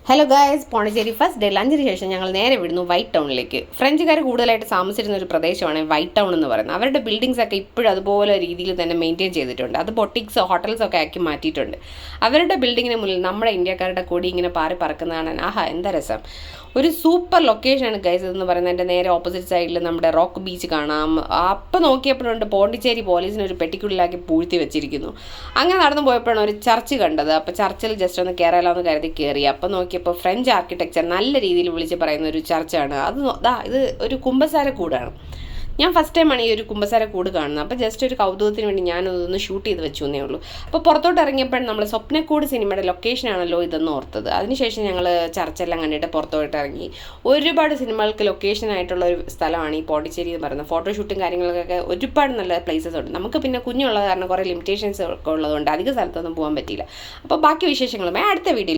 Hello guys, Pondicherry first day ലഞ്ചിന് ശേഷം ഞങ്ങൾ നേരെ വിടുന്നു വൈറ്റ് ടൗണിലേക്ക്. ഫ്രഞ്ചുകാർ കൂടുതലായിട്ട് താമസിച്ചിരുന്ന ഒരു പ്രദേശമാണ് വൈറ്റ് ടൗൺ എന്ന് പറയുന്നത്. അവരുടെ ബിൽഡിങ്സ് ഒക്കെ ഇപ്പോഴും അതുപോലെ രീതിയിൽ തന്നെ മെയിൻറ്റെയിൻ ചെയ്തിട്ടുണ്ട്. അത് ബൊട്ടിക്സ് ഹോട്ടൽസ് ഒക്കെ ആക്കി മാറ്റിയിട്ടുണ്ട്. അവരുടെ ബിൽഡിങ്ങിന് മുന്നിൽ നമ്മുടെ ഇന്ത്യക്കാരുടെ കൊടി ഇങ്ങനെ പാറി പറക്കുന്നതാണ്. ആഹാ, എന്താ രസം! ഒരു സൂപ്പർ ലൊക്കേഷനാണ് ഗൈസ് എന്ന് പറയുന്നത്. എൻ്റെ നേരെ ഓപ്പോസിറ്റ് സൈഡിൽ നമ്മുടെ റോക്ക് ബീച്ച് കാണാം. അപ്പം നോക്കിയപ്പോഴുണ്ട് പോണ്ടിച്ചേരി പോലീസിന് ഒരു പെട്ടിക്കുള്ളിലാക്കി പൂഴ്ത്തി വെച്ചിരിക്കുന്നു. അങ്ങനെ നടന്നു പോയപ്പോഴാണ് ഒരു ചർച്ച് കണ്ടത്. അപ്പോൾ ചർച്ചിൽ ജസ്റ്റ് ഒന്ന് കയറാലോ എന്ന് കരുതി കയറി. അപ്പം നോക്കിയപ്പോൾ ഫ്രഞ്ച് ആർക്കിടെക്ചർ നല്ല രീതിയിൽ വിളിച്ച് പറയുന്ന ഒരു ചർച്ചാണ് അത്. ഇത് ഒരു കുമ്പസാര കൂടാണ്. ഞാൻ ഫസ്റ്റ് ടൈമാണ് ഈ ഒരു കുമ്പസാര കൂട് കാണുന്നത്. അപ്പോൾ ജസ്റ്റ് ഒരു കൗതുകത്തിന് വേണ്ടി ഞാനതൊന്ന് ഷൂട്ട് ചെയ്ത് വെച്ചു എന്നേ ഉള്ളൂ. അപ്പോൾ പുറത്തോട്ട് ഇറങ്ങിയപ്പോഴും നമ്മൾ സ്വപ്നക്കൂട് സിനിമയുടെ ലൊക്കേഷനാണല്ലോ ഇതെന്ന് ഓർത്തത്. അതിനുശേഷം ഞങ്ങൾ ചർച്ചെല്ലാം കണ്ടിട്ട് പുറത്തോട്ട് ഇറങ്ങി. ഒരുപാട് സിനിമകൾക്ക് ലൊക്കേഷനായിട്ടുള്ള ഒരു സ്ഥലമാണ് ഈ പോണ്ടിച്ചേരി എന്ന് പറയുന്നത്. ഫോട്ടോഷൂട്ടും കാര്യങ്ങൾക്കൊക്കെ ഒരുപാട് നല്ല പ്ലേസസ് ഉണ്ട്. നമുക്ക് പിന്നെ കുഞ്ഞുള്ളത് കാരണം കുറേ ലിമിറ്റേഷൻസ് ഒക്കെ ഉള്ളതുകൊണ്ട് അധിക സ്ഥലത്തൊന്നും പോകാൻ പറ്റിയില്ല. അപ്പോൾ ബാക്കി വിശേഷങ്ങളുമായി അടുത്ത വീഡിയോയിൽ